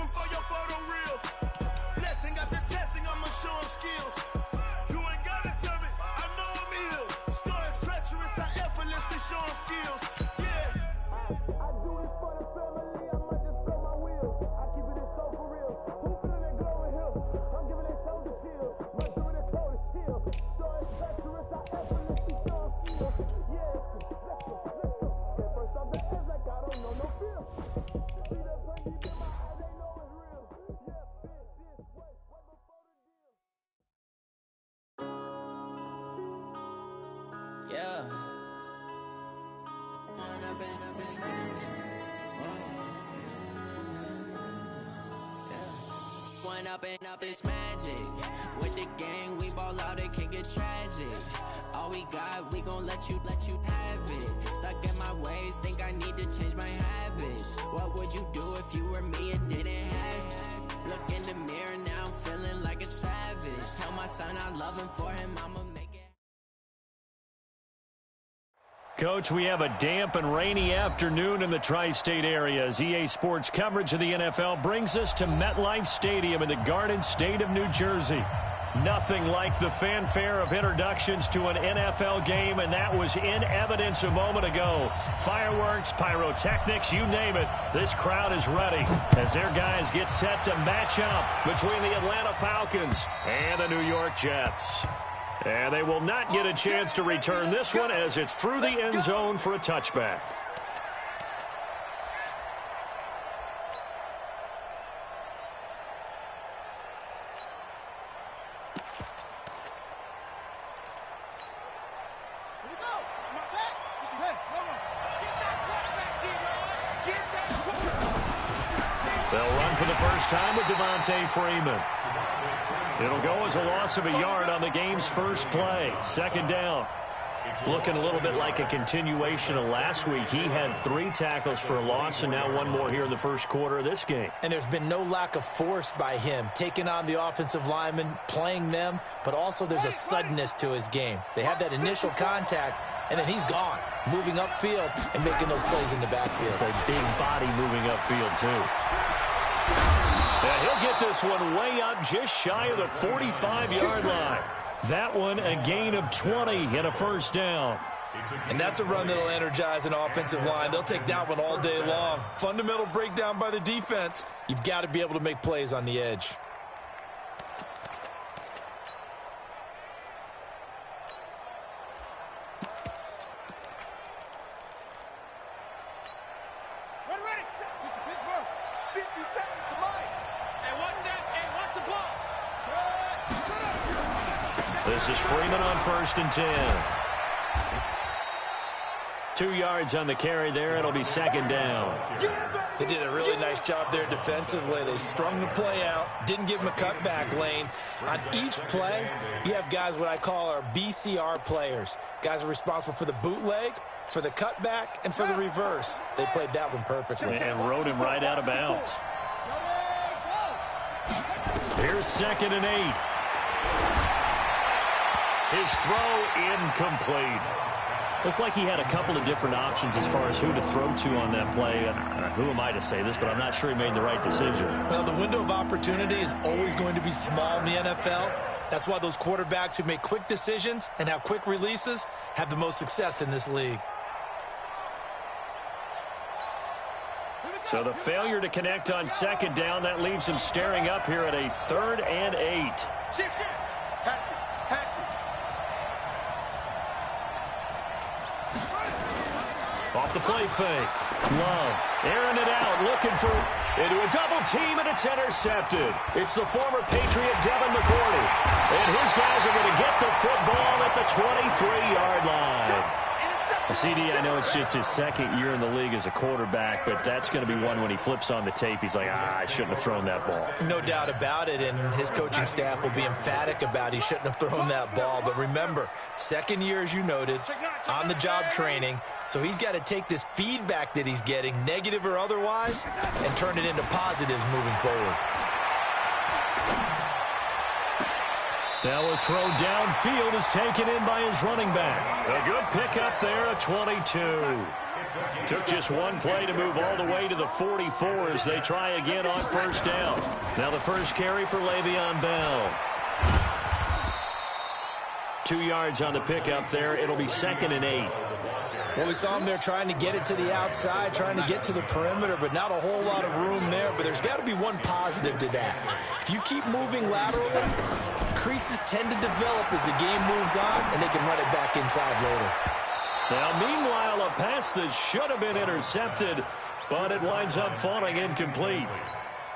one for your photo reel. Blessing after testing, I'ma show him skills. You ain't gotta tell me, I know I'm ill. Stories treacherous, I effortlessly show him skills. Yeah. I do this for the family, I might just throw my wheels. I keep it so for real. Who feeling that glow in here? I'm giving it soldier chills. Right through the cold as chill. Stories treacherous, I effortlessly show him skills. Yeah, let's go. Get first off the edge like I don't know no feel. See the pain deep in my eyes, they know it's real. Yeah, fit this way, way before the deal. Yeah. One up and up is magic. With the gang, we ball out, it can get tragic. All we got, we gon' let you have it. Stuck in my ways, think I need to change my habits. What would you do if you were me and didn't have it? Look in the mirror, now I'm feeling like a savage. Tell my son I love him, for him I'ma make it. Coach, we have a damp and rainy afternoon in the tri-state area as EA Sports coverage of the NFL brings us to MetLife Stadium in the Garden State of New Jersey. Nothing like the fanfare of introductions to an NFL game, and that was in evidence a moment ago. Fireworks, pyrotechnics, you name it. This crowd is ready as their guys get set to match up between the Atlanta Falcons and the New York Jets. And they will not get a chance to return this one as it's through the end zone for a touchback. They'll run for the first time with Devontae Freeman. It'll go as a loss of a yard on the game's first play. Second down. Looking a little bit like a continuation of last week. He had 3 tackles for a loss and now 1 more here in the first quarter of this game. And there's been no lack of force by him, taking on the offensive linemen, playing them, but also there's a suddenness to his game. They have that initial contact, and then he's gone, moving upfield and making those plays in the backfield. It's a big body moving upfield, too. And he'll get this one way up just shy of the 45-yard line. That one a gain of 20 and a first down. And that's a run that'll energize an offensive line. They'll take that one all day long. Fundamental breakdown by the defense. You've got to be able to make plays on the edge. This is Freeman on 1st and 10. 2 yards on the carry there. It'll be second down. They did a really nice job there defensively. They strung the play out, didn't give him a cutback lane. On each play, you have guys what I call our BCR players. Guys are responsible for the bootleg, for the cutback, and for the reverse. They played that one perfectly. And rode him right out of bounds. Here's 2nd and 8. His throw incomplete. Looked like he had a couple of different options as far as who to throw to on that play. Who am I to say this, but I'm not sure he made the right decision. Well, the window of opportunity is always going to be small in the NFL. That's why those quarterbacks who make quick decisions and have quick releases have the most success in this league. So the failure to connect on 2nd down, that leaves him staring up here at a 3rd and 8. Off the play fake. Love airing it out, looking for into a double team, and it's intercepted. It's the former Patriot Devin McCourty. And his guys are going to get the football at the 23-yard line. CD, I know it's just his 2nd year in the league as a quarterback, but that's going to be one when he flips on the tape. He's like, I shouldn't have thrown that ball. No doubt about it, and his coaching staff will be emphatic about he shouldn't have thrown that ball. But remember, 2nd year, as you noted, on-the-job training, so he's got to take this feedback that he's getting, negative or otherwise, and turn it into positives moving forward. Now a throw downfield is taken in by his running back. A good pickup there at 22. Took just one play to move all the way to the 44 as they try again on first down. Now the first carry for Le'Veon Bell. 2 yards on the pickup there. It'll be 2nd and 8. Well, we saw him there trying to get it to the outside, trying to get to the perimeter, but not a whole lot of room there. But there's got to be one positive to that. If you keep moving laterally, creases tend to develop as the game moves on, and they can run it back inside later. Now, meanwhile, a pass that should have been intercepted, but it winds up falling incomplete.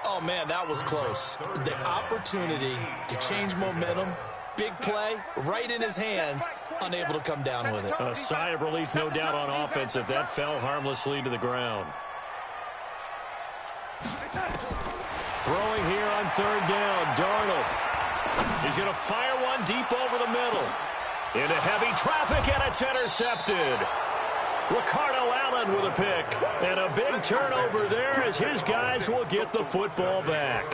Oh, man, that was close. The opportunity to change momentum, big play, right in his hands, unable to come down with it. A sigh of relief, no doubt, on offense if that fell harmlessly to the ground. Throwing here on 3rd down, Darnold. He's going to fire one deep over the middle. Into heavy traffic, and it's intercepted. Ricardo Allen with a pick. And a big turnover there as his guys will get the football back.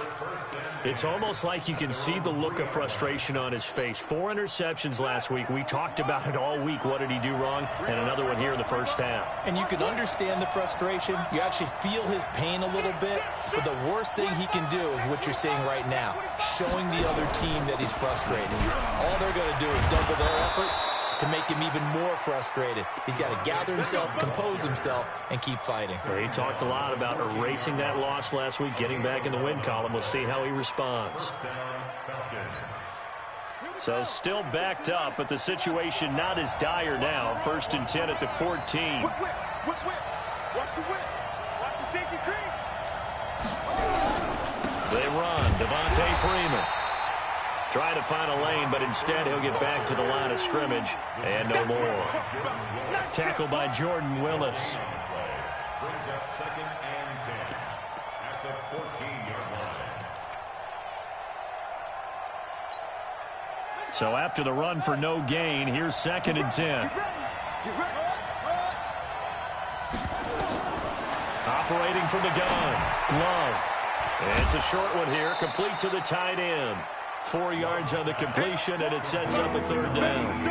It's almost like you can see the look of frustration on his face. 4 interceptions last week. We talked about it all week. What did he do wrong? And another one here in the first half. And you can understand the frustration. You actually feel his pain a little bit. But the worst thing he can do is what you're seeing right now, showing the other team that he's frustrated. All they're going to do is double their efforts to make him even more frustrated. He's got to gather himself, compose himself, and keep fighting. He talked a lot about erasing that loss last week, getting back in the win column. We'll see how he responds. So still backed up, but the situation not as dire now. 1st and 10 at the 14. Watch the whip. Watch the safety cream. They run. Devontae Freeman. Trying to find a lane, but instead he'll get back to the line of scrimmage. And no more. Tackled by Jordan Willis. Brings up 2nd and 10 at the 14-yard line. So after the run for no gain, here's 2nd and 10. Operating from the gun. Love. And it's a short one here, complete to the tight end. 4 yards on the completion, and it sets up a 3rd down.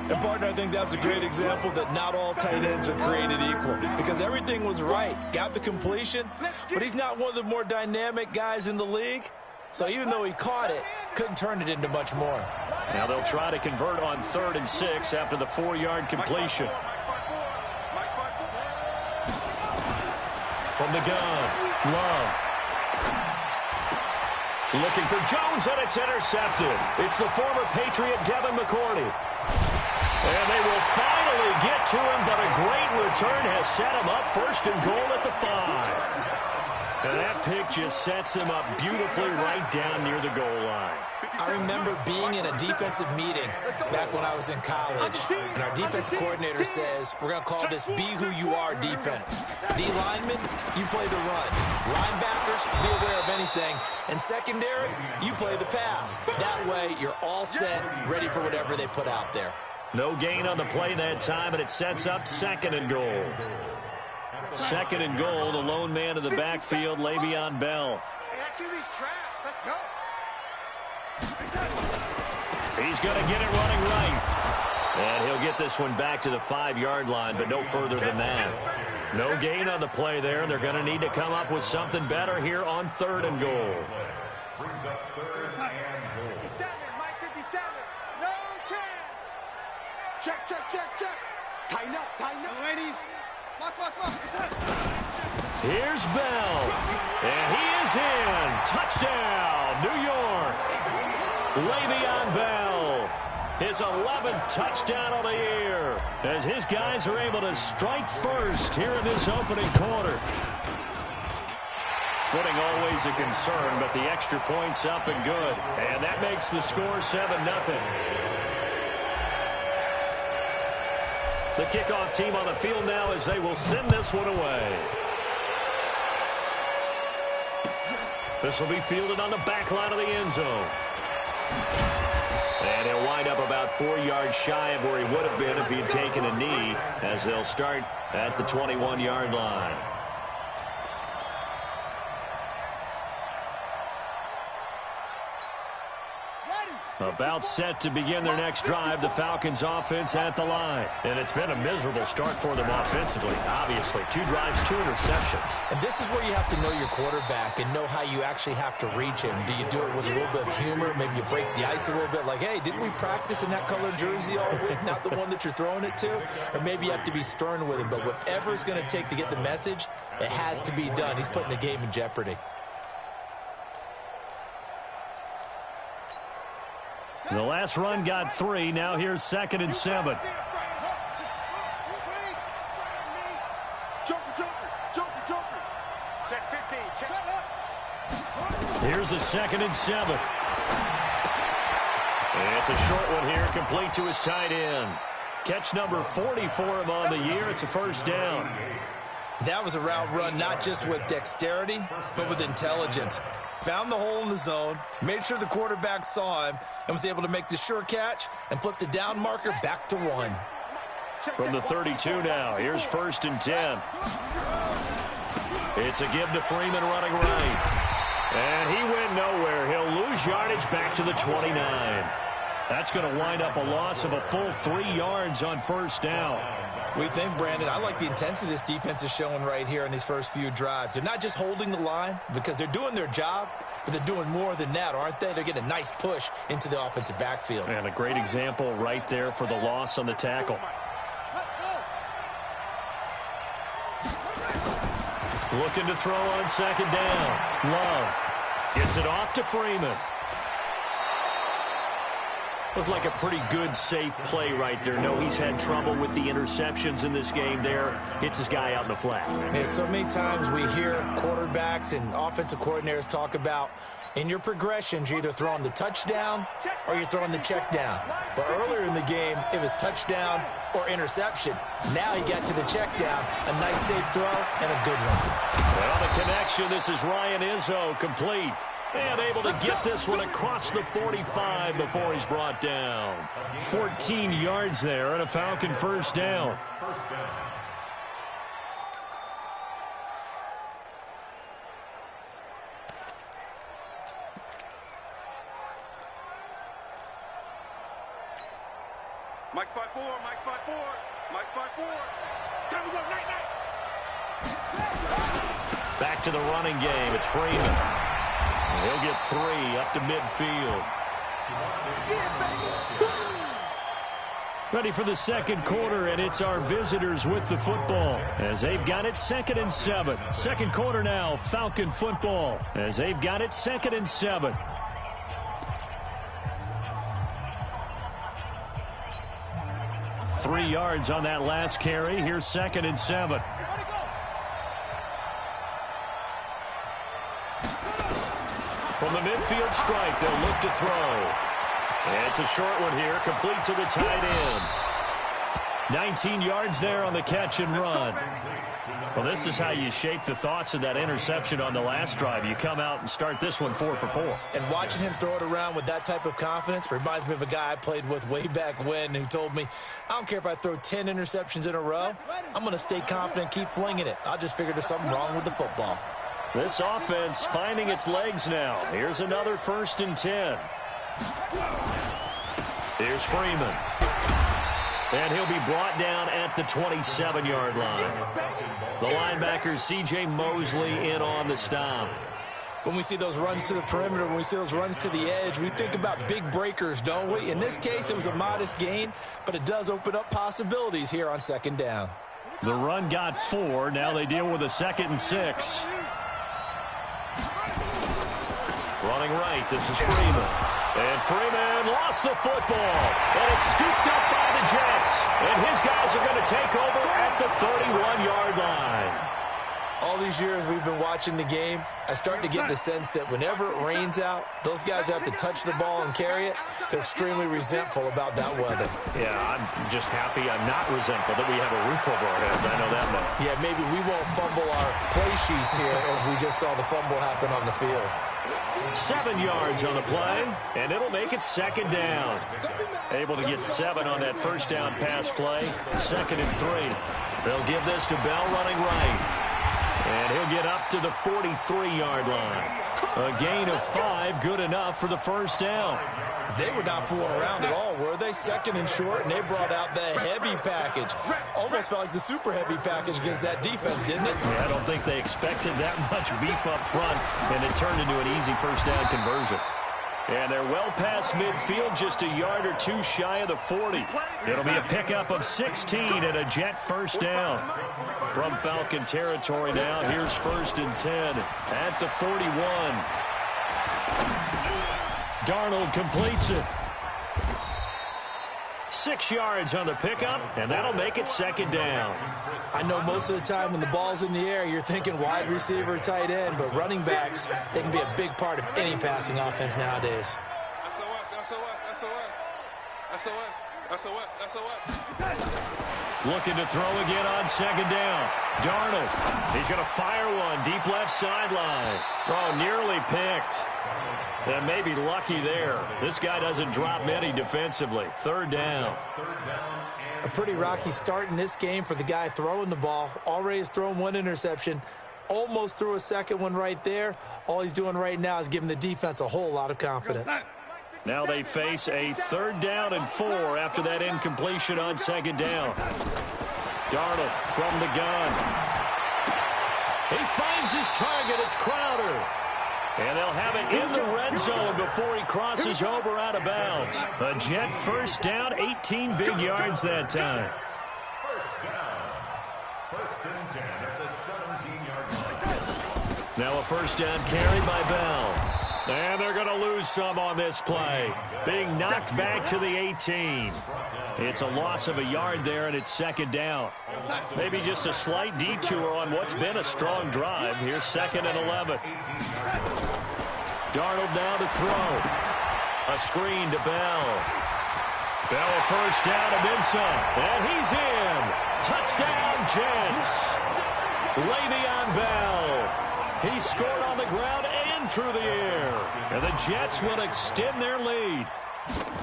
And, partner, I think that's a great example that not all tight ends are created equal, because everything was right. Got the completion, but he's not one of the more dynamic guys in the league. So even though he caught it, couldn't turn it into much more. Now they'll try to convert on 3rd and 6 after the 4-yard completion. From the gun, Love. Looking for Jones, and it's intercepted. It's the former Patriot Devin McCourty. And they will finally get to him, but a great return has set him up 1st and goal at the 5. And that pick just sets him up beautifully right down near the goal line. I remember being in a defensive meeting back when I was in college, and our defensive coordinator says, we're going to call this Be Who You Are defense. D linemen, you play the run. Linebackers, be aware of anything. And secondary, you play the pass. That way, you're all set, ready for whatever they put out there. No gain on the play that time, and it sets up 2nd and goal. 2nd and goal, the lone man in the backfield, Le'Veon Bell. Hey, that QB's traps. Let's go. He's going to get it running right. And he'll get this one back to the 5-yard line, but no further than that. No gain on the play there. They're going to need to come up with something better here on 3rd and goal. Brings up 3rd and goal. 57, Mike 57. No chance. Check. Tighten up, ladies. Lock. Here's Bell. And he is in. Touchdown, New York. Le'Veon Bell. His 11th touchdown of the year as his guys are able to strike first here in this opening quarter. Footing always a concern, but the extra point's up and good. And that makes the score 7-0. The kickoff team on the field now as they will send this one away. This will be fielded on the back line of the end zone. And he'll wind up about 4 yards shy of where he would have been if he had taken a knee, as they'll start at the 21-yard line. Ready. About set to begin their next drive, the Falcons offense at the line. And it's been a miserable start for them offensively, obviously. 2 drives, 2 interceptions. And this is where you have to know your quarterback and know how you actually have to reach him. Do you do it with a little bit of humor? Maybe you break the ice a little bit like, hey, didn't we practice in that color jersey all week, not the one that you're throwing it to? Or maybe you have to be stern with him. But whatever it's going to take to get the message, it has to be done. He's putting the game in jeopardy. The last run got 3. Now here's 2nd and 7. Here's a 2nd and 7. It's a short one here, complete to his tight end. Catch number 40 for him on the year. It's a first down. That was a route run not just with dexterity, but with intelligence. Found the hole in the zone, made sure the quarterback saw him, and was able to make the sure catch and flip the down marker back to 1. From the 32 now, here's 1st and 10. It's a give to Freeman running right. And he went nowhere. He'll lose yardage back to the 29. That's going to wind up a loss of a full 3 yards on first down. We think, Brandon, I like the intensity this defense is showing right here in these first few drives. They're not just holding the line because they're doing their job, but they're doing more than that, aren't they? They're getting a nice push into the offensive backfield. And a great example right there for the loss on the tackle. Looking to throw on 2nd down. Love gets it off to Freeman. Looked like a pretty good, safe play right there. No, he's had trouble with the interceptions in this game there. Hits his guy out in the flat. Yeah, so many times we hear quarterbacks and offensive coordinators talk about in your progressions, you're either throwing the touchdown or you're throwing the check down. But earlier in the game, it was touchdown or interception. Now he got to the check down. A nice safe throw and a good one. Well, the connection, this is Ryan Izzo, complete. And able to get this one across the 45 before he's brought down. 14 yards there and a Falcon first down. Mike 5-4, Mike 5-4, Mike 5-4. Time to go, night, night. Back to the running game. It's Freeman. He'll get 3 up to midfield. Ready for the second quarter, and it's our visitors with the football as they've got it 2nd and 7. Second quarter now, Falcon football as they've got it 2nd and 7. Three yards on that last carry. Here's 2nd and 7. From the midfield strike, they'll look to throw. And it's a short one here, complete to the tight end. 19 yards there on the catch and run. Well, this is how you shape the thoughts of that interception on the last drive. You come out and start this one 4 for 4. And watching him throw it around with that type of confidence reminds me of a guy I played with way back when who told me, I don't care if I throw 10 interceptions in a row. I'm going to stay confident, keep flinging it. I just figured there's something wrong with the football. This offense finding its legs now. Here's another 1st and 10. Here's Freeman. And he'll be brought down at the 27-yard line. The linebacker, C.J. Mosley, in on the stop. When we see those runs to the perimeter, when we see those runs to the edge, we think about big breakers, don't we? In this case, it was a modest gain, but it does open up possibilities here on 2nd down. The run got 4. Now they deal with a 2nd and 6. Running right, this is Freeman. And Freeman lost the football. And it's scooped up by the Jets. And his guys are going to take over at the 31-yard line. All these years we've been watching the game, I start to get the sense that whenever it rains out, those guys who have to touch the ball and carry it, they're extremely resentful about that weather. Yeah, I'm just happy I'm not resentful that we have a roof over our heads. I know that much. Yeah, maybe we won't fumble our play sheets here as we just saw the fumble happen on the field. 7 yards on the play, and it'll make it 2nd down. Able to get 7 on that first down pass play. 2nd and 3. They'll give this to Bell running right. And he'll get up to the 43-yard line. A gain of 5, good enough for the first down. They were not fooling around at all, were they? Second and short, and they brought out the heavy package. Almost felt like the super heavy package against that defense, didn't it? Yeah, I don't think they expected that much beef up front, and it turned into an easy first down conversion. And they're well past midfield, just a yard or two shy of the 40. It'll be a pickup of 16 and a Jet first down. From Falcon territory now, here's 1st and 10 at the 41. Darnold completes it. 6 yards on the pickup, and that'll make it 2nd down. I know most of the time when the ball's in the air, you're thinking wide receiver, tight end, but running backs, they can be a big part of any passing offense nowadays. Looking to throw again on 2nd down. Darnold, he's going to fire one deep left sideline. Oh, nearly picked. And maybe lucky there. This guy doesn't drop many defensively. 3rd down. A pretty rocky start in this game for the guy throwing the ball. Already has thrown 1 interception. Almost threw a second one right there. All he's doing right now is giving the defense a whole lot of confidence. Now they face a 3rd down and 4 after that incompletion on 2nd down. Darnold from the gun. He finds his target. It's Crowder. And they'll have it in the red zone before he crosses over out of bounds. A Jet first down, 18 big yards that time. First down. 1st and 10 at the 17-yard line. Now a first down carry by Bell. And they're going to lose some on this play. Being knocked back to the 18. It's a loss of a yard there, and it's 2nd down. Maybe just a slight detour on what's been a strong drive. Here's 2nd and 11. Darnold now to throw. A screen to Bell. Bell a first down and then some. And he's in. Touchdown, Jets. Le'Veon Bell. He scored on the ground and through the air. And the Jets will extend their lead.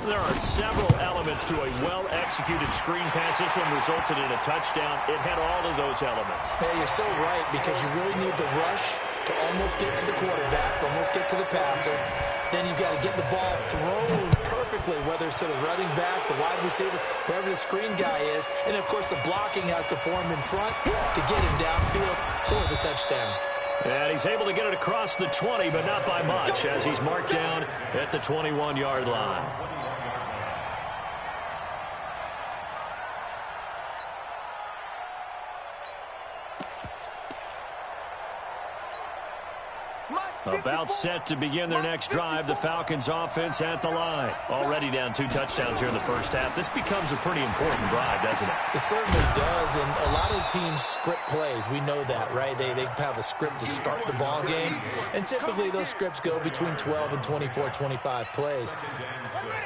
There are several elements to a well-executed screen pass. This one resulted in a touchdown. It had all of those elements. Hey, you're so right, because you really need the rush to almost get to the quarterback, almost get to the passer. Then you've got to get the ball thrown perfectly, whether it's to the running back, the wide receiver, whoever the screen guy is. And, of course, the blocking has to form in front to get him downfield for the touchdown. And he's able to get it across the 20, but not by much, as he's marked down at the 21-yard line. About set to begin their next drive. The Falcons offense at the line. Already down 2 touchdowns here in the first half. This becomes a pretty important drive, doesn't it? It certainly does, and a lot of teams script plays. We know that, right? They have a script to start the ball game, and typically those scripts go between 12 and 24, 25 plays.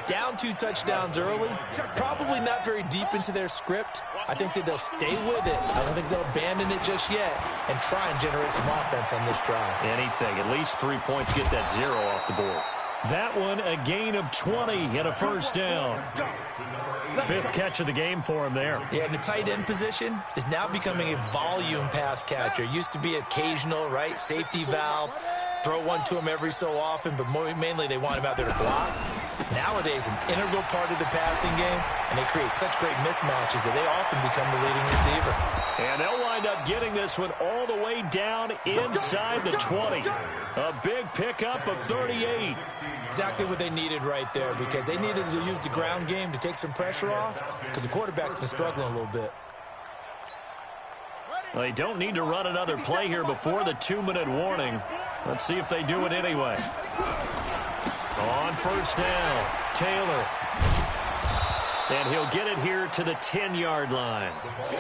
Down 2 touchdowns early, probably not very deep into their script. I think that they'll stay with it. I don't think they'll abandon it just yet and try and generate some offense on this drive. Anything. At least 3 points, get that 0 off the board. That one, a gain of 20 and a first down. 5th catch of the game for him there. Yeah, and the tight end position is now becoming a volume pass catcher. Used to be occasional, right? Safety valve. Throw one to him every so often, but mainly they want him out there to block. Nowadays, an integral part of the passing game, and they create such great mismatches that they often become the leading receiver. And they'll wind up getting this one all the way down inside the 20. A big pickup of 38. Exactly what they needed right there, because they needed to use the ground game to take some pressure off, because the quarterback's been struggling a little bit. Well, they don't need to run another play here before the 2-minute warning. Let's see if they do it anyway. On first down, Taylor. And he'll get it here to the 10-yard line.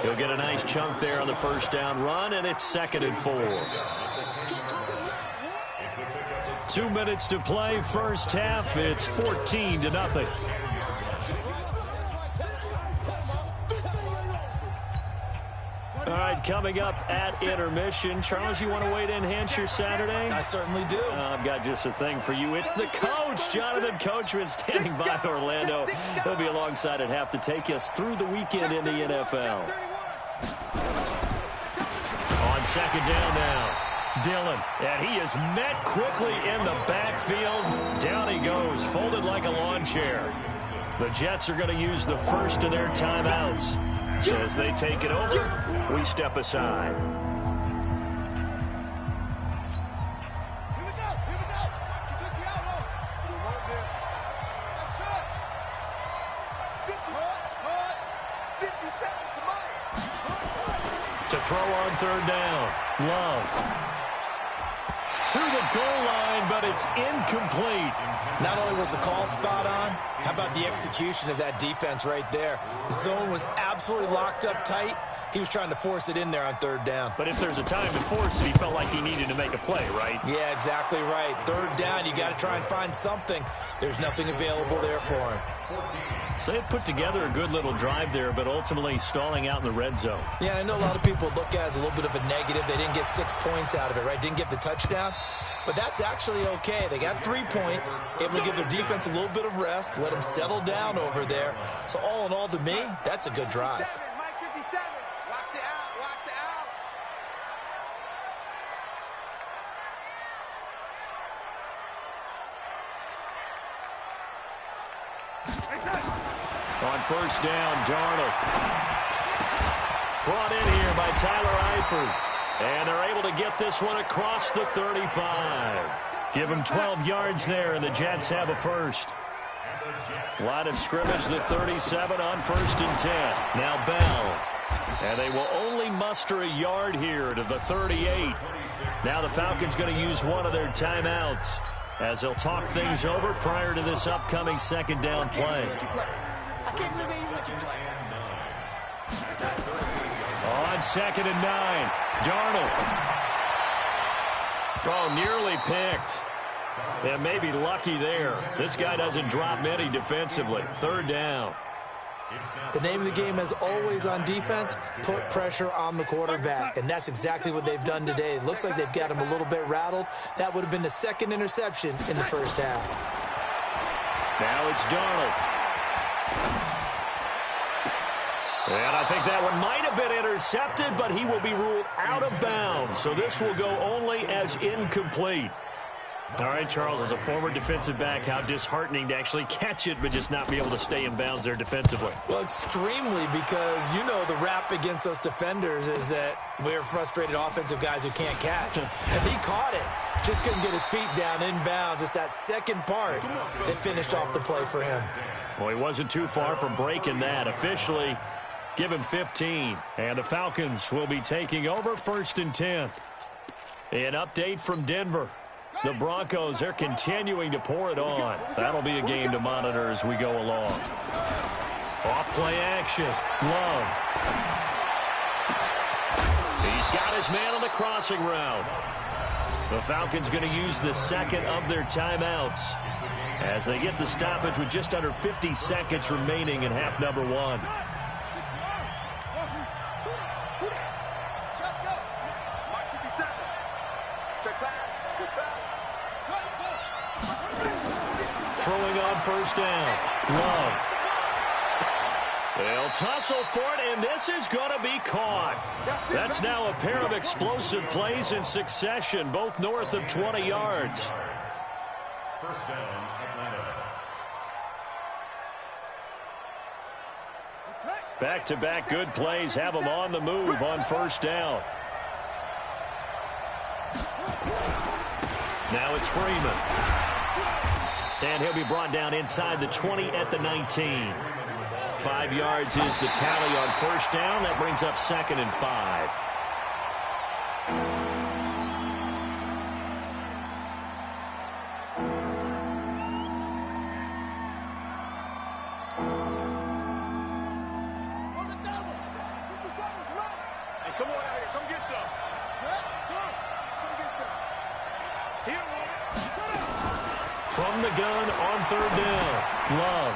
He'll get a nice chunk there on the first down run, and it's 2nd and 4. 2 minutes to play, first half. It's 14-0. All right, coming up at intermission. Charles, you want to wait to enhance your Saturday? I certainly do. I've got just a thing for you. It's the coach, Jonathan Coachman, standing by Orlando. He'll be alongside at half to take us through the weekend in the NFL. On 2nd down now, Dillon, and he is met quickly in the backfield. Down he goes, folded like a lawn chair. The Jets are going to use the first of their timeouts. So as they take it over, we step aside. To throw on third down, Love. To the goal line, but it's incomplete. Not only was the call spot on, how about the execution of that defense right there? The zone was absolutely locked up tight. He was trying to force it in there on third down. But if there's a time to force it, he felt like he needed to make a play, right? Yeah, exactly right. Third down, you got to try and find something. There's nothing available there for him. So they put together a good little drive there, but ultimately stalling out in the red zone. Yeah, I know a lot of people look at it as a little bit of a negative. They didn't get 6 points out of it, right? Didn't get the touchdown. But that's actually okay. They got 3 points, able to give their defense a little bit of rest, let them settle down over there. So all in all, to me, that's a good drive. Mike 57. Watch the out. Watch the out. On first down, Darnold. Brought in here by Tyler Eifert. And they're able to get this one across the 35. Give them 12 yards there, and the Jets have a first. Line of scrimmage, the 37 on first and 10. Now Bell. And they will only muster a yard here to the 38. Now the Falcons going to use one of their timeouts as they'll talk things over prior to this upcoming second down play. On second and 9, Darnold. Oh, nearly picked. And maybe lucky there. This guy doesn't drop many defensively. Third down. The name of the game, as always on defense, put pressure on the quarterback. And that's exactly what they've done today. It looks like they've got him a little bit rattled. That would have been the second interception in the first half. Now it's Darnold. And I think that one might have been intercepted, but he will be ruled out of bounds. So this will go only as incomplete. All right, Charles, as a former defensive back, how disheartening to actually catch it but just not be able to stay in bounds there defensively. Well, extremely, because you know the rap against us defenders is that we're frustrated offensive guys who can't catch. And he caught it. Just couldn't get his feet down in bounds. It's that second part that finished off the play for him. Well, he wasn't too far from breaking that. Officially, give him 15. And the Falcons will be taking over first and 10. An update from Denver. The Broncos, they're continuing to pour it on. That'll be a game to monitor as we go along. Off-play action. Love. He's got his man on the crossing route. The Falcons going to use the second of their timeouts as they get the stoppage with just under 50 seconds remaining in half number 1. Throwing on first down. Love. They'll tussle for it, and this is going to be caught. That's now a pair of explosive plays in succession, both north of 20 yards. First down, Atlanta. Back-to-back good plays have them on the move on first down. Now it's Freeman. And he'll be brought down inside the 20 at the 19. 5 yards is the tally on first down. That brings up second and 5. Hey, come on out here. Come get some. Come get some. Here, From the gun on third down. Love.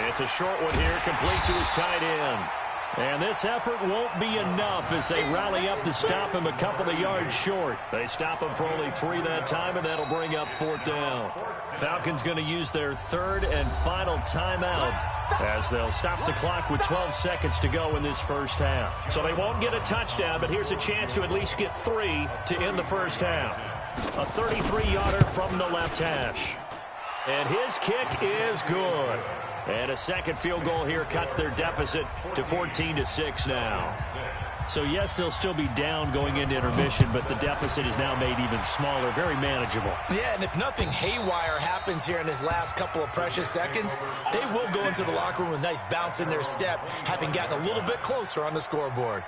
It's a short one here, complete to his tight end. And this effort won't be enough as they rally up to stop him a couple of yards short. They stop him for only 3 that time, and that'll bring up 4th down. Falcons going to use their 3rd and final timeout as they'll stop the clock with 12 seconds to go in this first half. So they won't get a touchdown, but here's a chance to at least get 3 to end the first half. A 33-yarder from the left hash. And his kick is good. And a second field goal here cuts their deficit to 14-6 now. So, yes, they'll still be down going into intermission, but the deficit is now made even smaller, very manageable. Yeah, and if nothing haywire happens here in his last couple of precious seconds, they will go into the locker room with a nice bounce in their step, having gotten a little bit closer on the scoreboard.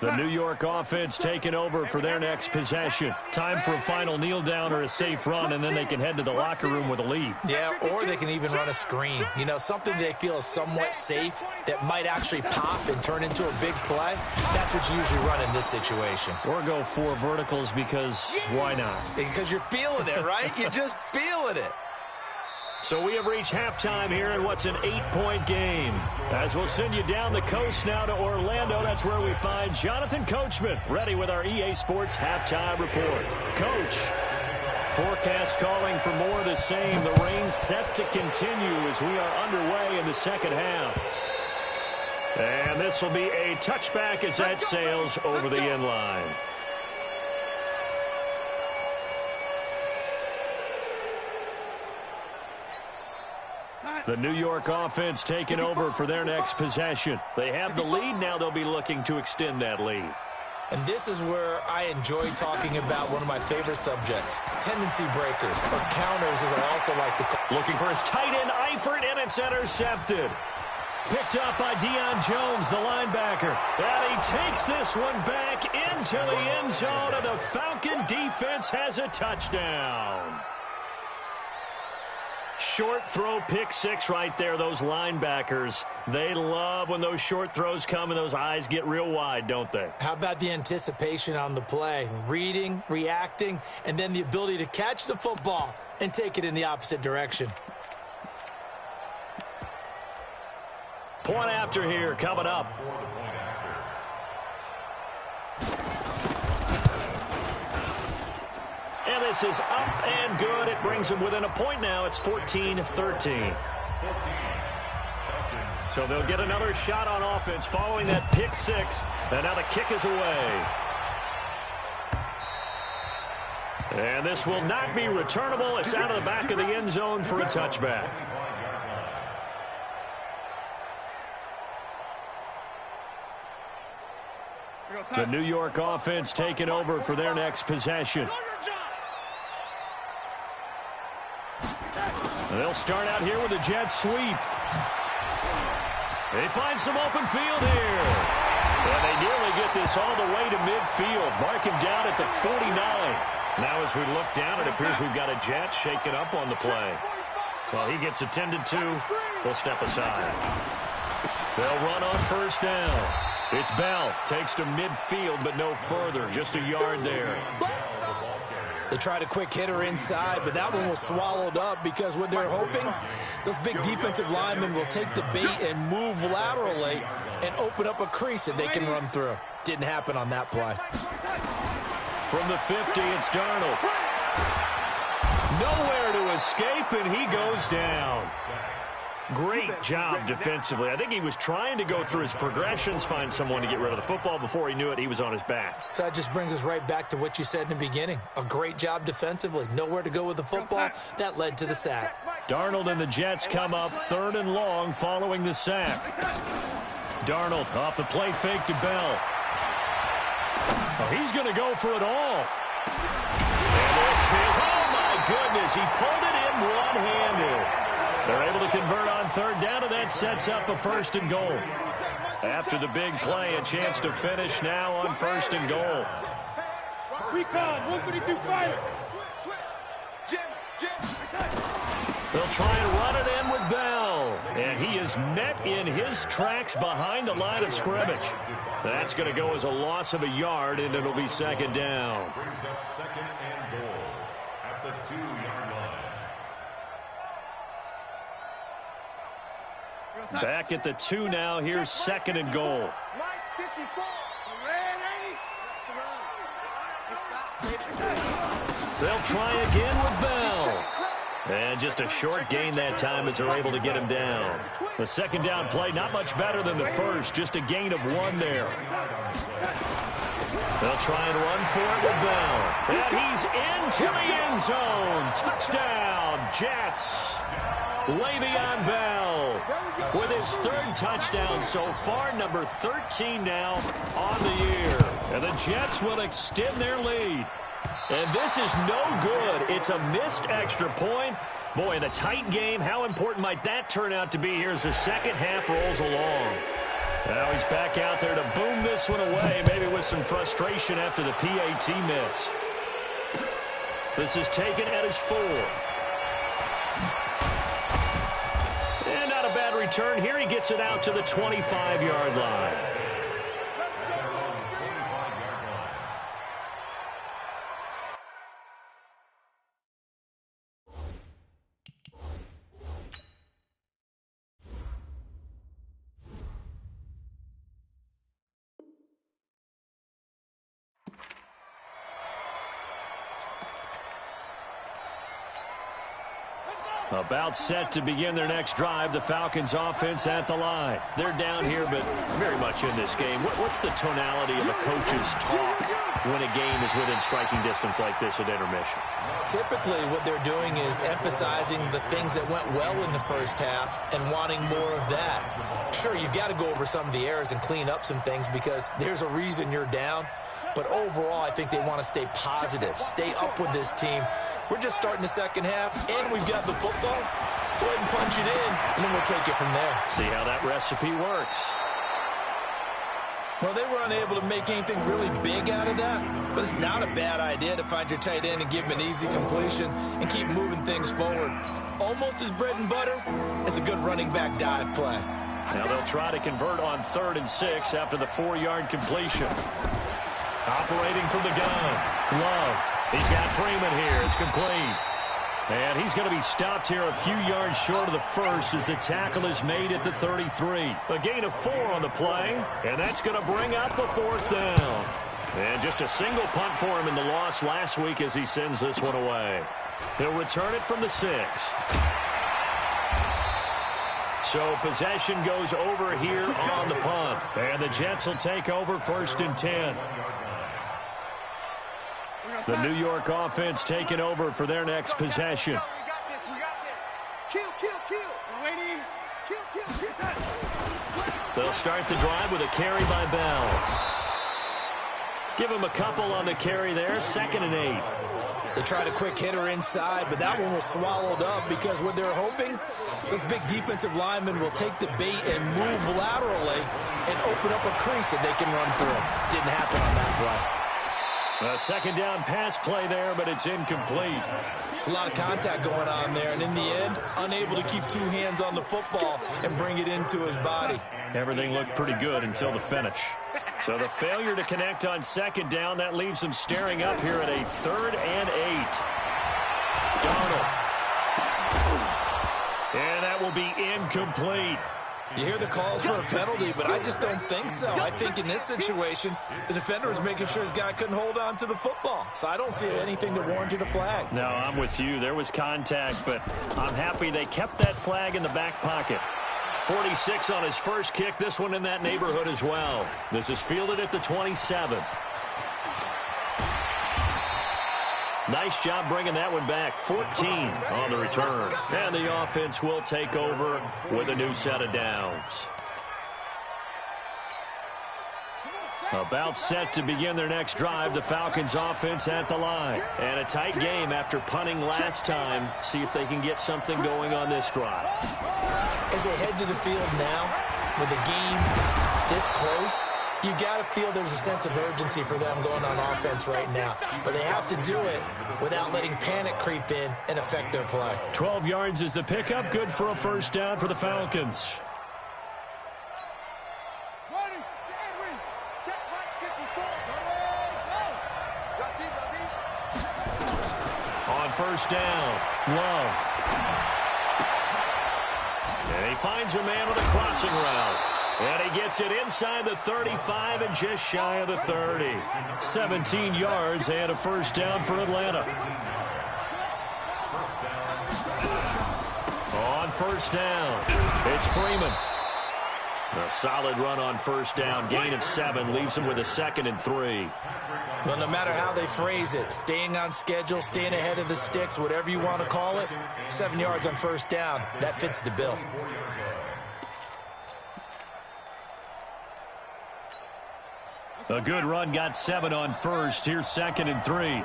The New York offense taking over for their next possession. Time for a final kneel down or a safe run, and then they can head to the locker room with a lead. Yeah, or they can even run a screen. You know, something they feel is somewhat safe that might actually pop and turn into a big play. That's what you usually run in this situation. Or go 4 verticals because why not? Because you're feeling it, right? You're just feeling it. So we have reached halftime here in what's an 8-point game. As we'll send you down the coast now to Orlando, that's where we find Jonathan Coachman, ready with our EA Sports halftime report. Coach, forecast calling for more of the same. The rain set to continue as we are underway in the second half. And this will be a touchback as that sails over the end line. The New York offense taking over for their next possession. They have the lead. Now they'll be looking to extend that lead. And this is where I enjoy talking about one of my favorite subjects, tendency breakers, or counters as I also like to call. Looking for his tight end, Eifert, and it's intercepted. Picked up by Deion Jones, the linebacker. And he takes this one back into the end zone, and the Falcon defense has a touchdown. Short throw, pick 6 right there. Those linebackers, they love when those short throws come and those eyes get real wide, don't they? How about the anticipation on the play? Reading, reacting, and then the ability to catch the football and take it in the opposite direction. Point after here coming up. And this is up and good. It brings them within a point now. It's 14-13. So they'll get another shot on offense following that pick 6. And now the kick is away. And this will not be returnable. It's out of the back of the end zone for a touchback. The New York offense taking over for their next possession. They'll start out here with a jet sweep. They find some open field here. And they nearly get this all the way to midfield. Mark him down at the 49. Now as we look down, it appears we've got a jet shaking up on the play. Well, he gets attended to. We'll step aside. They'll run on first down. It's Bell. Takes to midfield, but no further. Just a yard there. They tried a quick hitter inside, but that one was swallowed up because what they're hoping, those big defensive linemen will take the bait and move laterally and open up a crease that they can run through. Didn't happen on that play. From the 50, it's Darnold. Nowhere to escape, and he goes down. Great job defensively. I think he was trying to go through his progressions, find someone to get rid of the football. Before he knew it, he was on his back. So that just brings us right back to what you said in the beginning. A great job defensively. Nowhere to go with the football. That led to the sack. Darnold and the Jets come up 3rd and long following the sack. Darnold off the play fake to Bell. Oh, he's going to go for it all. And this is, oh my goodness, he pulled it in one-handed. They're able to convert on 3rd down, and that sets up a 1st and goal. After the big play, a chance to finish now on 1st and goal. Recon, 132 fighter. They'll try and run it in with Bell. And he is met in his tracks behind the line of scrimmage. That's going to go as a loss of a yard, and it'll be 2nd down. Brings up 2nd and goal at the 2-yard line. Back at the 2 now. Here's 2nd and goal. They'll try again with Bell. And just a short gain that time as they're able to get him down. The 2nd down play, not much better than the first. Just a gain of 1 there. They'll try and run for it with Bell. And he's into the end zone. Touchdown, Jets. Le'Veon Bell with his 3rd touchdown so far, number 13 now on the year. And the Jets will extend their lead. And this is no good. It's a missed extra point. Boy, in a tight game, how important might that turn out to be here as the second half rolls along? Now he's back out there to boom this one away, maybe with some frustration after the PAT miss. This is taken at his 4. And not a bad return. Here he gets it out to the 25-yard line. About set to begin their next drive, the Falcons offense at the line. They're down here, but very much in this game. What's the tonality of a coach's talk when a game is within striking distance like this at intermission? Typically, what they're doing is emphasizing the things that went well in the first half and wanting more of that. Sure, you've got to go over some of the errors and clean up some things because there's a reason you're down. But overall, I think they want to stay positive, stay up with this team. We're just starting the second half, and we've got the football. Let's go ahead and punch it in, and then we'll take it from there. See how that recipe works. Well, they were unable to make anything really big out of that, but it's not a bad idea to find your tight end and give him an easy completion and keep moving things forward. Almost as bread and butter as a good running back dive play. Now they'll try to convert on 3rd and 6 after the 4-yard completion. Operating from the gun, Love. He's got Freeman here. It's complete. And he's going to be stopped here a few yards short of the first as the tackle is made at the 33. A gain of 4 on the play, and that's going to bring up the 4th down. And just a single punt for him in the loss last week as he sends this one away. He'll return it from the 6. So possession goes over here on the punt. And the Jets will take over 1st and 10. The New York offense taking over for their next possession. They'll start the drive with a carry by Bell. Give him a couple on the carry there. 2nd and 8. They tried a quick hitter inside, but that one was swallowed up because what they're hoping, this big defensive lineman will take the bait and move laterally and open up a crease that they can run through. Didn't happen on that play. A 2nd down pass play there, but it's incomplete. It's a lot of contact going on there, and in the end, unable to keep 2 hands on the football and bring it into his body. Everything looked pretty good until the finish. So the failure to connect on 2nd down, that leaves them staring up here at a 3rd and 8. Donald. And that will be incomplete. You hear the calls for a penalty, but I just don't think so. I think in this situation, the defender was making sure his guy couldn't hold on to the football. So I don't see anything to warrant the flag. No, I'm with you. There was contact, but I'm happy they kept that flag in the back pocket. 46 on his first kick. This one in that neighborhood as well. This is fielded at the 27. Nice job bringing that one back. 14 on the return. And the offense will take over with a new set of downs. About set to begin their next drive, the Falcons offense at the line. And a tight game after punting last time. See if they can get something going on this drive. As they head to the field now, with the game this close, you got to feel there's a sense of urgency for them going on offense right now. But they have to do it without letting panic creep in and affect their play. 12 yards is the pickup. Good for a 1st down for the Falcons. On 1st down, Love. And he finds a man with a crossing route. And he gets it inside the 35 and just shy of the 30. 17 yards and a first down for Atlanta. On first down, it's Freeman. A solid run on first down. Gain of 7 leaves him with a 2nd and 3. Well, no matter how they phrase it, staying on schedule, staying ahead of the sticks, whatever you want to call it, 7 yards on first down, that fits the bill. A good run got 7 on first. Here's 2nd and 3.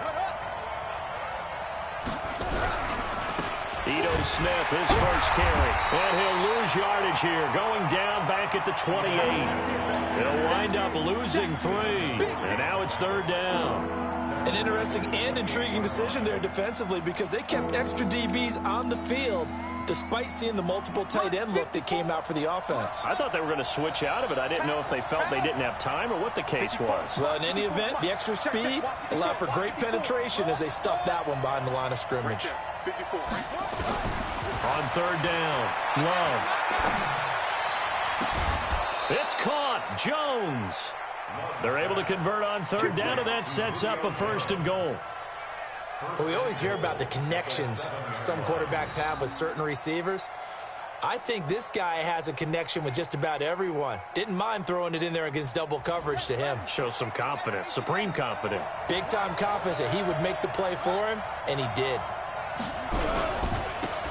Ito Smith, his first carry. And he'll lose yardage here, going down back at the 28. He'll wind up losing 3. And now it's 3rd down. An interesting and intriguing decision there defensively because they kept extra DBs on the field despite seeing the multiple tight end look that came out for the offense. I thought they were going to switch out of it. I didn't know if they felt they didn't have time or what the case was. Well, in any event, the extra speed allowed for great penetration as they stuffed that one behind the line of scrimmage. On 3rd down, Love. It's caught. Jones. They're able to convert on 3rd down, and that sets up a 1st and goal. Well, we always hear about the connections some quarterbacks have with certain receivers. I think this guy has a connection with just about everyone. Didn't mind throwing it in there against double coverage to him. Shows some confidence, supreme confidence. Big-time confidence that he would make the play for him, and he did.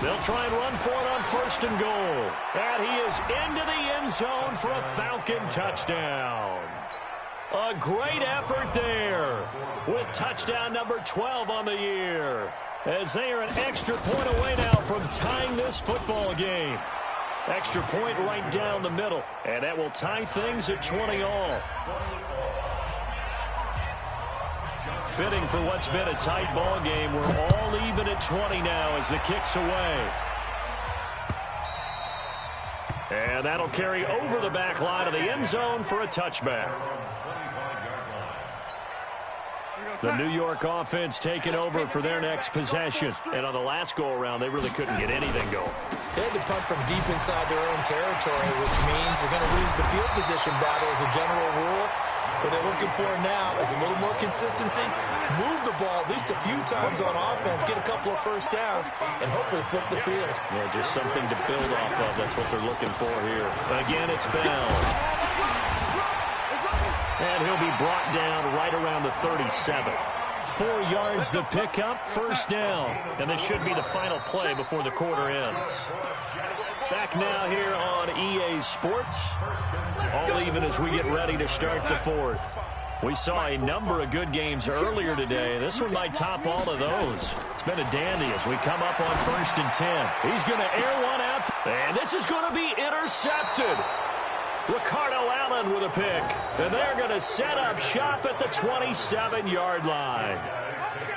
They'll try and run for it on 1st and goal. And he is into the end zone for a Falcon touchdown. A great effort there with touchdown number 12 on the year, as they are an extra point away now from tying this football game. Extra point right down the middle, and that will tie things at 20 all. Fitting for what's been a tight ball game. We're all even at 20 now as the kick's away. And that'll carry over the back line of the end zone for a touchback. The New York offense taking over for their next possession. And on the last go-around, they really couldn't get anything going. They had to punt from deep inside their own territory, which means they're going to lose the field position battle as a general rule. What they're looking for now is a little more consistency, move the ball at least a few times on offense, get a couple of first downs, and hopefully flip the field. Yeah, just something to build off of. That's what they're looking for here. Again, it's Bell. And he'll be brought down right around the 37. 4 yards the pickup, first down. And this should be the final play before the quarter ends. Back now here on EA Sports. All even as we get ready to start the 4th. We saw a number of good games earlier today. This one might top all of those. It's been a dandy as we come up on 1st and 10. He's going to air one out. And this is going to be intercepted. Ricardo Allen with a pick. And they're going to set up shop at the 27-yard line.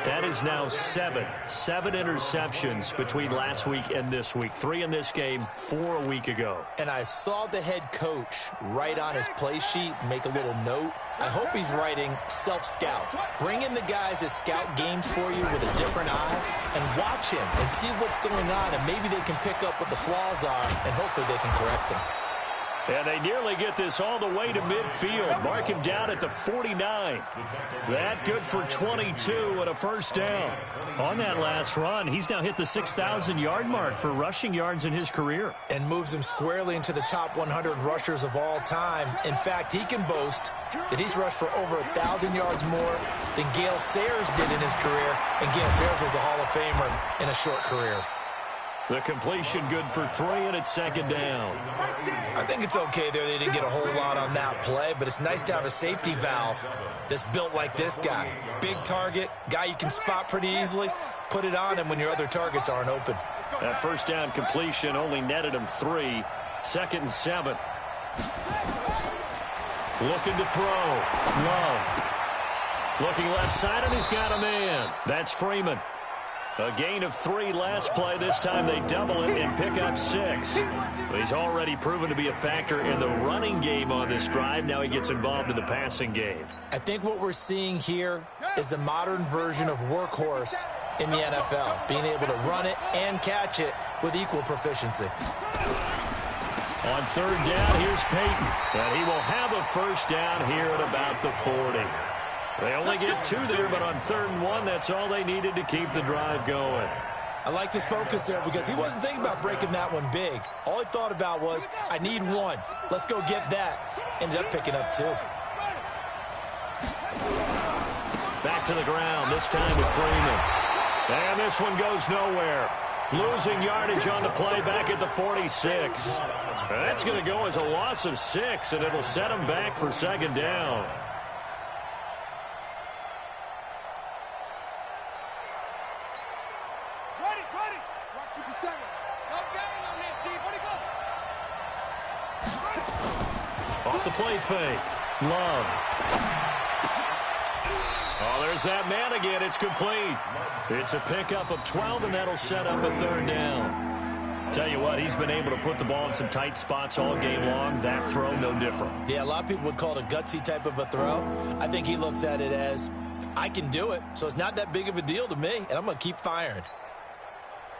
That is now 7 interceptions between last week and this week. 3 in this game, 4 a week ago. And I saw the head coach write on his play sheet, make a little note. I hope he's writing self-scout. Bring in the guys that scout games for you with a different eye and watch him and see what's going on, and maybe they can pick up what the flaws are, and hopefully they can correct them. And they nearly get this all the way to midfield. Mark him down at the 49. That good for 22 and a first down. On that last run, he's now hit the 6,000-yard mark for rushing yards in his career. And moves him squarely into the top 100 rushers of all time. In fact, he can boast that he's rushed for over 1,000 yards more than Gale Sayers did in his career. And Gale Sayers was a Hall of Famer in a short career. The completion good for 3, and it's 2nd down. I think it's okay there. They didn't get a whole lot on that play, but it's nice to have a safety valve that's built like this guy. Big target, guy you can spot pretty easily. Put it on him when your other targets aren't open. That first down completion only netted him 3. 2nd and 7. Looking to throw. Love. Looking left side, and he's got a man. That's Freeman. A gain of 3 last play. This time they double it and pick up 6. He's already proven to be a factor in the running game on this drive. Now he gets involved in the passing game. I think what we're seeing here is the modern version of workhorse in the NFL, being able to run it and catch it with equal proficiency. On third down, here's Peyton. And he will have a first down here at about the 40. They only get 2 there, but on 3rd and 1, that's all they needed to keep the drive going. I liked his focus there because he wasn't thinking about breaking that one big. All he thought about was, I need 1. Let's go get that. Ended up picking up 2. Back to the ground, this time with Freeman. And this one goes nowhere. Losing yardage on the play back at the 46. That's going to go as a loss of 6, and it'll set him back for 2nd down. Ready. Watch 57. No game on this, Steve. Where'd he go? Off the play fake. Love. Oh, there's that man again. It's complete. It's a pickup of 12, and that'll set up a 3rd down. Tell you what, he's been able to put the ball in some tight spots all game long. That throw, no different. Yeah, a lot of people would call it a gutsy type of a throw. I think he looks at it as, I can do it, so it's not that big of a deal to me, and I'm going to keep firing.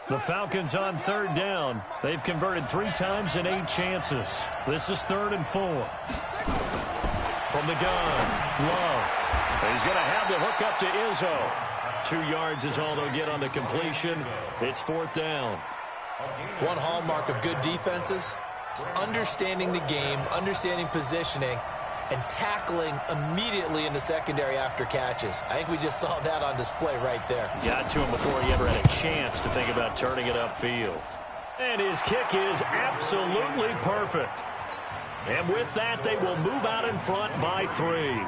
The Falcons on 3rd down. They've converted 3 times in 8 chances. This is 3rd and 4. From the gun, Love. He's going to have the hook up to Izzo. 2 yards is all they'll get on the completion. It's 4th down. One hallmark of good defenses is understanding the game, understanding positioning, and tackling immediately in the secondary after catches. I think we just saw that on display right there. Got to him before he ever had a chance to think about turning it upfield. And his kick is absolutely perfect. And with that, they will move out in front by 3.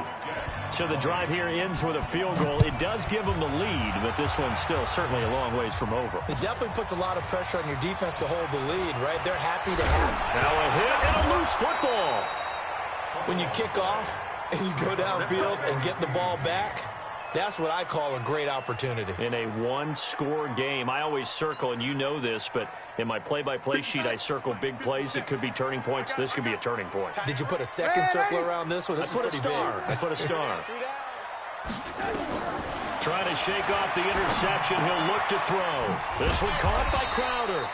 So the drive here ends with a field goal. It does give them the lead, but this one's still certainly a long ways from over. It definitely puts a lot of pressure on your defense to hold the lead, right? They're happy to have it. Now a hit and a loose football. When you kick off and you go downfield and get the ball back, that's what I call a great opportunity. In a 1-score game, I always circle, and you know this, but in my play-by-play sheet, I circle big plays that could be turning points. This could be a turning point. Did you put a second circle around this one? This is pretty big. I put a star. Trying to shake off the interception. He'll look to throw. This one caught by Crowder.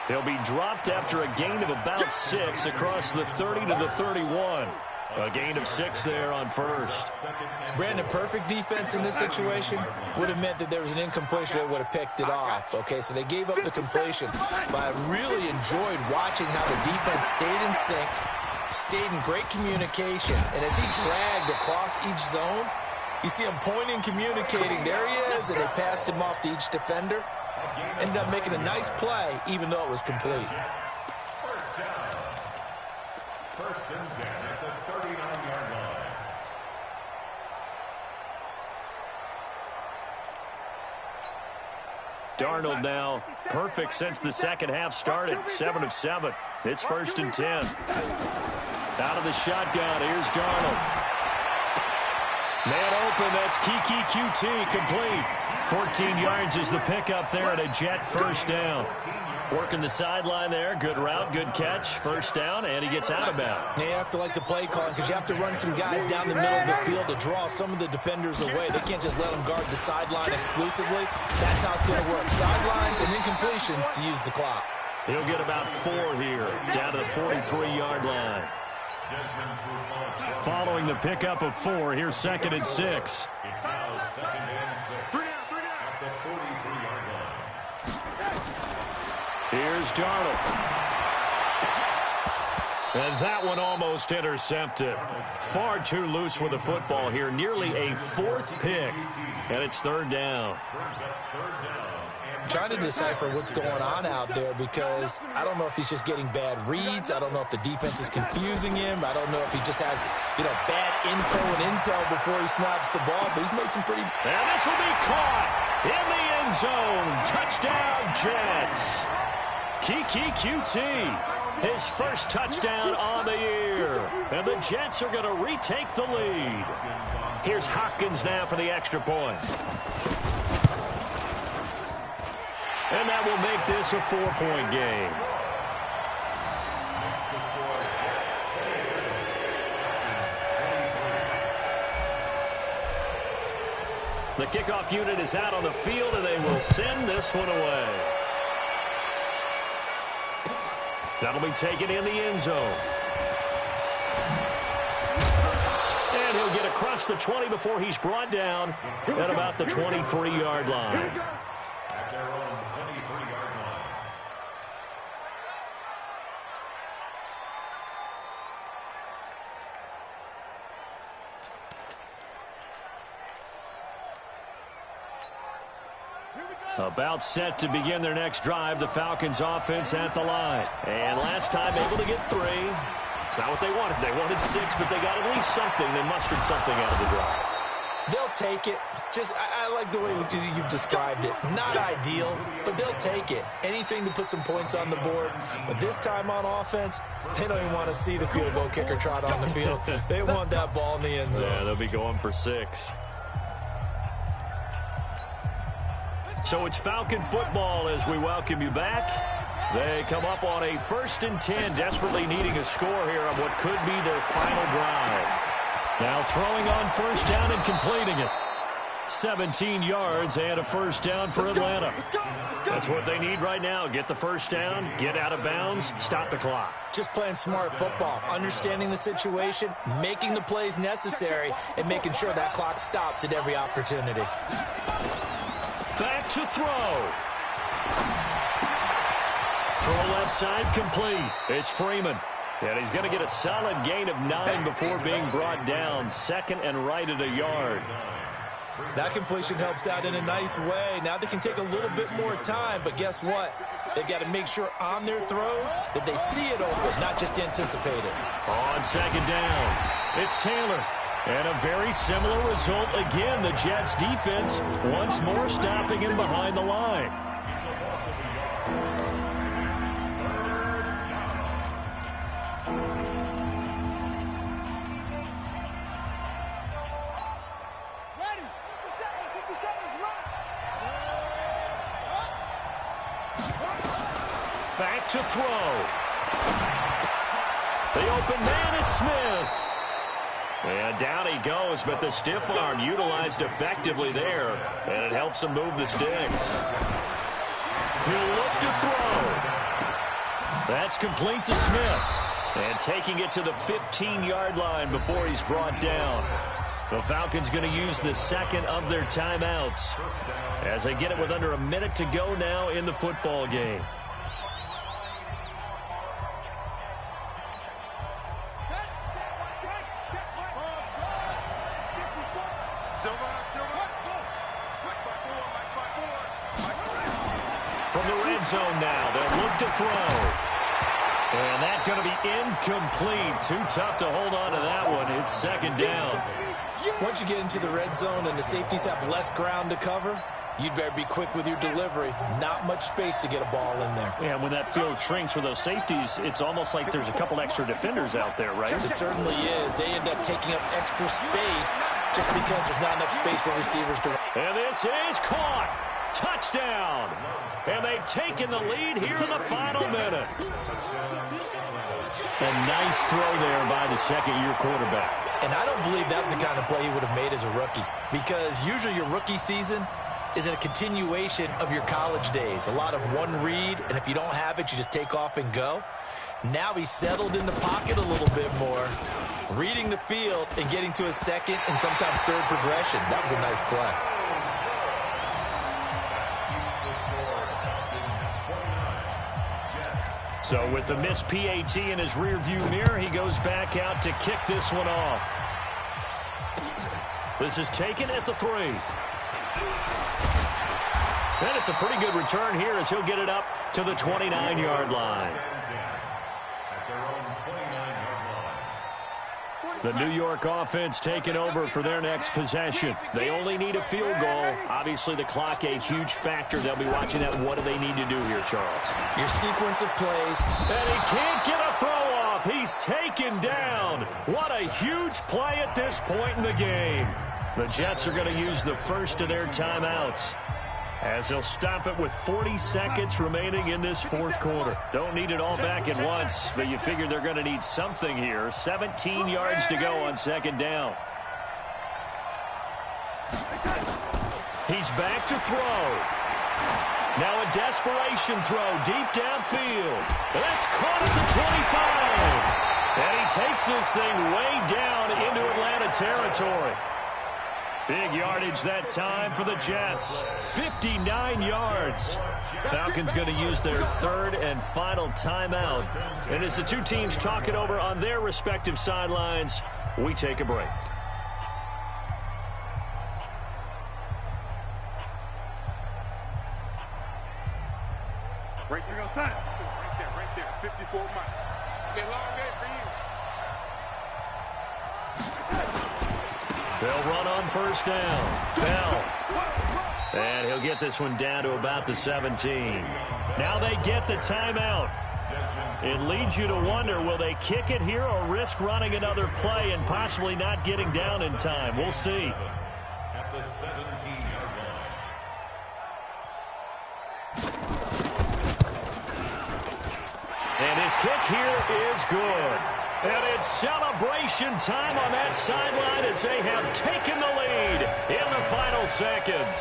He'll be dropped after a gain of about 6 across the 30 to the 31. A gain of 6 there on 1st. Brandon, perfect defense in this situation would have meant that there was an incompletion that would have picked it off. Okay, so they gave up the completion. But I really enjoyed watching how the defense stayed in sync, stayed in great communication. And as he dragged across each zone, you see him pointing, communicating. There he is, and they passed him off to each defender. Ended up making a nice play, even though it was complete. First and 10 at the 39-yard line. Darnold now perfect since the second half started. 7 of 7. It's 1st and 10. Out of the shotgun. Here's Darnold. Man open. That's Kiki QT complete. 14 yards is the pickup there and a Jet first down. Working the sideline there. Good route, good catch. First down, and he gets out of bounds. Yeah, you have to like the play calling because you have to run some guys down the middle of the field to draw some of the defenders away. They can't just let them guard the sideline exclusively. That's how it's going to work. Sidelines and incompletions to use the clock. He'll get about 4 here, down to the 43-yard line. Following the pickup of 4, here's 2nd and 6. It's now 2nd and 6 at the 43-yard line. Here's Darnold. And that one almost intercepted. Far too loose with the football here. Nearly a 4th pick. And it's 3rd down. I'm trying to decipher what's going on out there because I don't know if he's just getting bad reads. I don't know if the defense is confusing him. I don't know if he just has, bad info and intel before he snaps the ball. But he's made some pretty... And this will be caught in the end zone. Touchdown, Jets. Kiki QT, his first touchdown on the year. And the Jets are going to retake the lead. Here's Hopkins now for the extra point. And that will make this a 4-point game. The kickoff unit is out on the field, and they will send this one away. That'll be taken in the end zone. And he'll get across the 20 before he's brought down at about the 23-yard line. At their own 23-yard line. About set to begin their next drive, the Falcons offense at the line. And last time able to get 3. It's not what they wanted. They wanted 6, but they got at least something. They mustered something out of the drive. They'll take it. I like the way you've described it. Not ideal, but they'll take it. Anything to put some points on the board. But this time on offense, they don't even want to see the field goal kicker trot on the field. They want that ball in the end zone. Yeah, they'll be going for 6. So it's Falcon football as we welcome you back. They come up on a 1st and 10, desperately needing a score here on what could be their final drive. Now throwing on 1st down and completing it. 17 yards and a 1st down for Atlanta. That's what they need right now. Get the 1st down, get out of bounds, stop the clock. Just playing smart football, understanding the situation, making the plays necessary, and making sure that clock stops at every opportunity. Back to throw. Throw left side complete. It's Freeman. And he's going to get a solid gain of 9 before being brought down. 2nd and right at a yard. That completion helps out in a nice way. Now they can take a little bit more time, but guess what? They've got to make sure on their throws that they see it open, not just anticipate it. On 2nd down, it's Taylor. And a very similar result again. The Jets defense once more stopping him behind the line. Ready. 50 seconds left. Back to throw. The open man is Smith. And down he goes, but the stiff arm utilized effectively there, and it helps him move the sticks. He'll look to throw. That's complete to Smith. And taking it to the 15-yard line before he's brought down. The Falcons going to use the 2nd of their timeouts as they get it with under a minute to go now in the football game. From the red zone now, they'll look to throw. And that's going to be incomplete. Too tough to hold on to that one. It's 2nd down. Once you get into the red zone and the safeties have less ground to cover, you'd better be quick with your delivery. Not much space to get a ball in there. Yeah, when that field shrinks for those safeties, it's almost like there's a couple extra defenders out there, right? It certainly is. They end up taking up extra space just because there's not enough space for receivers to run. And this is caught. Touchdown. And they've taken the lead here in the final minute. A nice throw there by the 2nd-year quarterback. And I don't believe that was the kind of play he would have made as a rookie, because usually your rookie season is a continuation of your college days. A lot of one read, and if you don't have it, you just take off and go. Now he's settled in the pocket a little bit more, reading the field and getting to a 2nd and sometimes 3rd progression. That was a nice play. So with the missed PAT in his rearview mirror, he goes back out to kick this one off. This is taken at the 3. And it's a pretty good return here as he'll get it up to the 29-yard line. The New York offense taking over for their next possession. They only need a field goal. Obviously, the clock a huge factor. They'll be watching that. What do they need to do here, Charles? Your sequence of plays. And he can't get a throw off. He's taken down. What a huge play at this point in the game. The Jets are going to use the 1st of their timeouts as they'll stop it with 40 seconds remaining in this 4th quarter. Don't need it all back at once, but you figure they're going to need something here. 17 yards to go on 2nd down. He's back to throw. Now a desperation throw deep downfield. That's caught at the 25. And he takes this thing way down into Atlanta territory. Big yardage that time for the Jets. 59 yards. Falcons going to use their third and final timeout. And as the two teams talk it over on their respective sidelines, we take a break. Right there, outside. Right there. 54 miles. It's been a long day for you. They'll run on first down. Bell. And he'll get this one down to about the 17. Now they get the timeout. It leads you to wonder, will they kick it here or risk running another play and possibly not getting down in time? We'll see. At the 17-yard line. And his kick here is good. And it's celebration time on that sideline as they have taken the lead in the final seconds.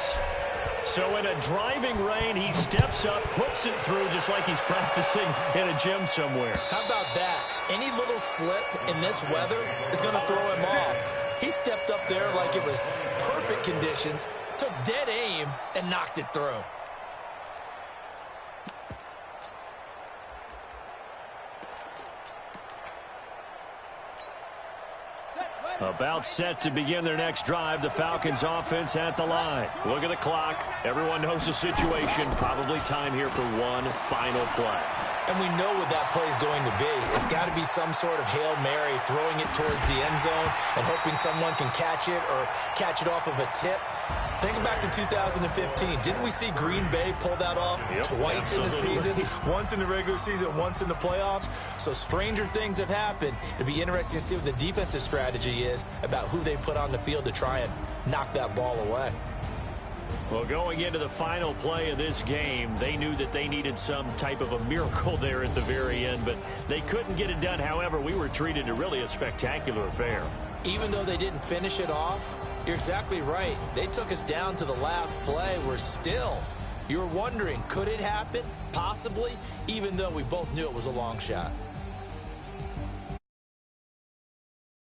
So in a driving rain, he steps up, puts it through just like he's practicing in a gym somewhere. How about that? Any little slip in this weather is going to throw him off. He stepped up there like it was perfect conditions, took dead aim, and knocked it through. About set to begin their next drive, the Falcons offense at the line. Look at the clock. Everyone knows the situation. Probably time here for one final play. And we know what that play is going to be. It's got to be some sort of Hail Mary, throwing it towards the end zone and hoping someone can catch it or catch it off of a tip. Think back to 2015. Didn't we see Green Bay pull that off twice in the season? Once in the regular season, once in the playoffs. So stranger things have happened. It'd be interesting to see what the defensive strategy is about who they put on the field to try and knock that ball away. Well, going into the final play of this game, they knew that they needed some type of a miracle there at the very end, but they couldn't get it done. However, we were treated to really a spectacular affair. Even though they didn't finish it off, you're exactly right. They took us down to the last play. We're still, you're wondering, could it happen? Possibly, even though we both knew it was a long shot.